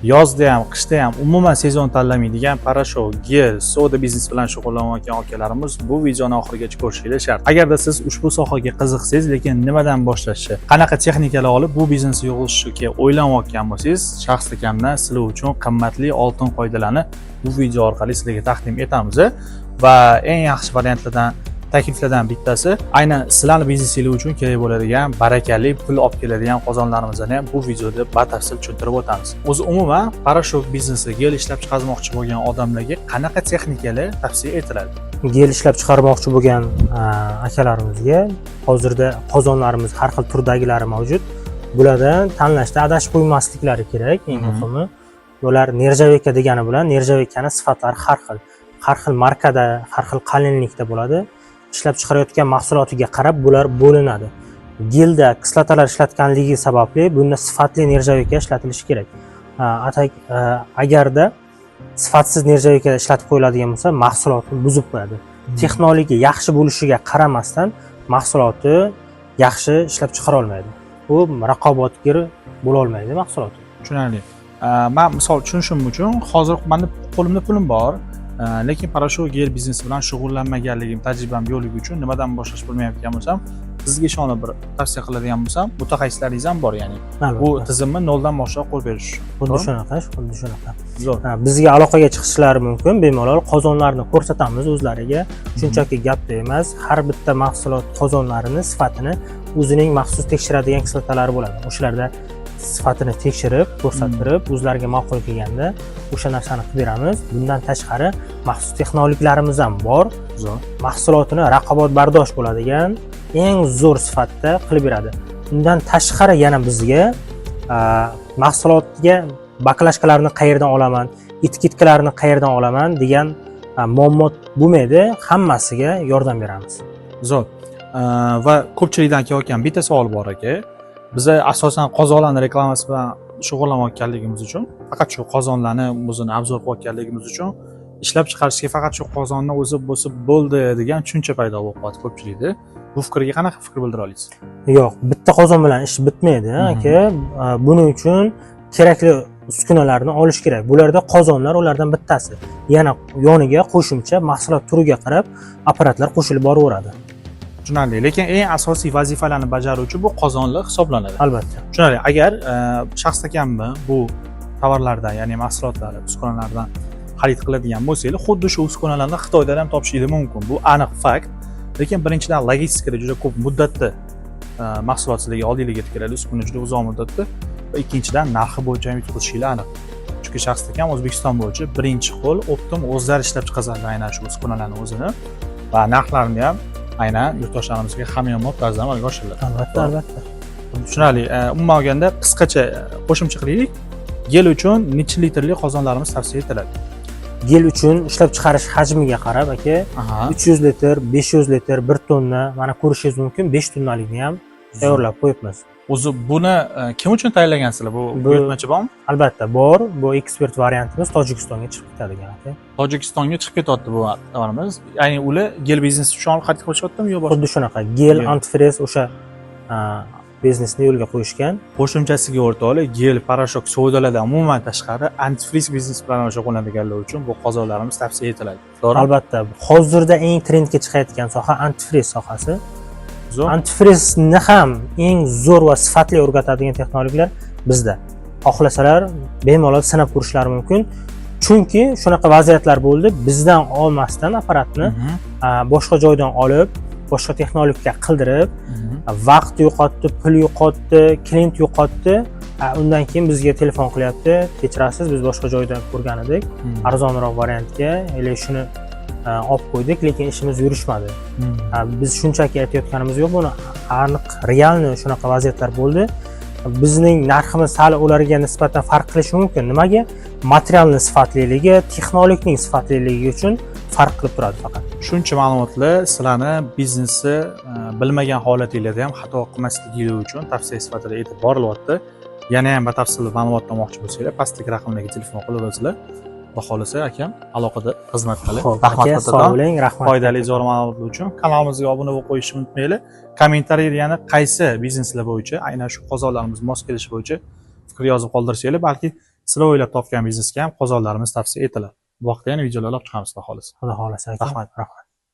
Yozda ham, qishda ham umuman sezon tanlamaydigan parashok, gel, soda biznes bilan shug'ullanayotgan akalarimiz bu videoni oxirigacha ko'rishingiz shart. Agarda siz ushbu sohaga qiziqsangiz, lekin nimadan boshlashni, qanaqa texnikalar olib bu biznesni yo'lga o'ylanayotgan bo'lsangiz, shaxs ekandan sizlar uchun qimmatli oltin qoidalarni bu video orqali sizlarga taqdim etamiz va eng yaxshi variantlardan takliflardan bittasi aynan sizlarni biznesingiz uchun kerak bo'ladigan barakali pul olib keladigan qozonlarimizni ham bu videoda batafsil tushuntirib o'tamiz. O'zi umuman parashok biznesi gel ishlab chiqarmoqchi bo'lgan odamlarga qanaqa texnikalar tavsiya etiladi? Gel ishlab chiqarmoqchi bo'lgan akalarimizga hozirda qozonlarimiz har xil turdagilari mavjud. Bulardan tanlashda adashib qo'ymasliklari kerak. Eng muhimi, ular nержавейка degani bilan nержавейкаning sifatlari har xil markada, har xil qalinlikda bo'ladi. Ishlab chiqarayotgan mahsulotiga qarab bular bo'linadi. Gelda kislotalar ishlatganligi sababli bunda sifatli nержавейка ishlatilishi kerak. Agarda sifatsiz nержавейка ishlatib qo'yiladigan bo'lsa, mahsulotni buzib qo'yadi. Texnologiya yaxshi bo'lishiga qaramasdan mahsuloti yaxshi ishlab chiqara olmaydi. U raqobatgir bo'la olmaydi mahsuloti. Tushunarli. Men misol tushunishim uchun hozir meni qo'limda pulim bor. Lekin parashok gel biznesi bilan shug'ullanmaganligim, tajribam yo'qligi uchun nimadan boshlash bilmayotgan bo'lsam, sizga ishonib bir tavsiya qiladigan bo'lsam, mutaxassislaringiz ham bor, ya'ni bu tizimni noldan boshlab qo'yib berish. Xuddi shunaqa. Zo'r. Bizga aloqaga chiqishlari mumkin, bemalol qozonlarni ko'rsatamiz o'zlariga. Shunchaki gapda emas, har bitta mahsulot qozonlarini sifatini o'zining maxsus tekshiradigan kislotalari bo'ladi. O'shalarda sifatini tekshirib, ko'rsattirib, o'zlariga ma'qul kelganda o'sha narsani qilib beramiz. Bundan tashqari maxsus texnologiyalarimiz ham bor. Mahsulotini raqobatbardosh bo'ladigan eng zo'r sifatda qilib beradi. Undan tashqari yana bizga mahsulotga baklashkalarni qayerdan olaman, etiketkalarni qayerdan olaman degan muammo bo'lmaydi. Hammasiga yordam beramiz. Zo'r. Va ko'pchilikdan kelayotgan bitta savol bor aka. Biz asosan qozonlarning reklamasi bilan shug'ullanayotganligimiz uchun, faqat shu qozonlarni o'zini obzor qilayotganligimiz uchun ishlab chiqarishga faqat shu qozonni o'zi bo'lsa bo'ldi degan tushuncha paydo bo'lib qoldi ko'pchilikda. Bu fikrga qanaqa fikr bildira olasiz? Yo'q, bitta qozon bilan ish bitmaydi, aka. Buning uchun kerakli uskunalarni olish kerak. Bularda qozonlar ulardan bittasi. Yana yoniga qo'shimcha mahsulot turiga qarab apparatlar qo'shilib boraveradi. Tushunarli, lekin eng asosiy vazifalarni bajaruvchi bu qozonlar hisoblanadi. Albatta. Tushunarli, agar shaxs ekanmi bu tovarlardan, ya'ni mahsulotlar, uskunalardan xarid qiladigan bo'lsangiz, xuddi shu uskunalarni Xitoydan ham topishingiz mumkin. Bu aniq fakt. Lekin birinchidan logistikada juda ko'p muddatda mahsulot sizlarga oldinglarga keladi, uskuna juda uzoq muddatda va ikkinchidan narxi bo'yicha ham yutqizish aniq. Chunki shaxs ekam O'zbekiston bo'yicha birinchi qo'l optim o'zlari ishlab chiqaradi aynan shu uskunalarni o'zini va narxlarini ham aynan yurtdoshlarimizga hamyonbop tarzda amalga oshiriladi. Albatta. Tushunarli. Umuman olganda qisqacha qo'shimcha qilaylik. Gel uchun necha litrli qozonlarimiz tavsiya etiladi? Gel uchun ishlab chiqarish hajmiga qarab aka, 300 litr, 500 litr, 1 tonna, mana ko'rishingiz mumkin, 5 tonnalikni ham tayyorlab qo'yibmiz. O'zi buni kim uchun tayyorlagansizlar? Bu buyurtmachi bormi? Albatta bor. Bu ekspert variantimiz Tojikistonga chiqib ketadigan aka. Tojikistonga chiqib ketyapti bu tovarimiz. Ya'ni ular gel biznesi uchun olib xarid qilishyaptimi yo boshqa? Xuddi shunaqa. Gel, antifriz o'sha biznesni yo'lga qo'yishgan. Qo'shimchasiga o'rtoqlar, gel, parashok, sodalardan umuman tashqari antifriz biznes bilan shug'ullanadiganlar uchun bu qozonlarimiz tavsiya etiladi. To'g'rimi? Albatta. Hozirda eng trendga chiqayotgan soha antifriz sohasi. Antifrizni ham eng zo'r va sifatli o'rgatadigan texnologiyalar bizda. Xohlasalar bemalol sinab ko'rishlari mumkin. Chunki shunaqa vaziyatlar bo'ldi, bizdan olmasdan apparatni boshqa joydan olib, boshqa texnologiyaga qildirib, vaqt yo'qotdi, pul yo'qotdi, klient yo'qotdi. Undan keyin bizga telefon qilyapti, kechirasiz, biz boshqa joydan ko'rgan edik, arzonroq variantga, shuni olib qo'ydik, lekin ishimiz yurishmadi. Biz shunchaki aytayotganimiz yo'q, buni aniq, realni shunaqa vaziyatlar bo'ldi. Bizning narximiz hali ularga nisbatan farq qilishi mumkin. Nimaga? Materialning sifatliligi, texnologning sifatliligi uchun farq qilib turadi faqat. Shuncha ma'lumotlar sizlarni biznesni bilmagan holatingizda ham xato qilmasligingiz uchun tavsiya sifatida aytib borilyapti. Yana ham batafsil ma'lumot olmoqchi bo'lsanglar, pastdagi raqamlarga telefon qilaverasizlar. Xohlasa akam aloqada xizmat qilib. Rahmat sog' bo'ling, rahmat. Foydali zo'r ma'lumotlar uchun kanalimizga obuna bo'lib qo'yishni unutmanglar. Kommentariyada yana qaysi bizneslar bo'yicha, aynan shu qozonlarimiz mos kelishi bo'yicha fikr yozib qoldirsanglar, balki sizlar o'ylab topgan biznesga ham qozonlarimiz tavsiya etiladi. Bu vaqtda yana videolar olib chiqamiz, xudo xohlasa. Xudo xohlasa aka. Rahmat. Rahmat.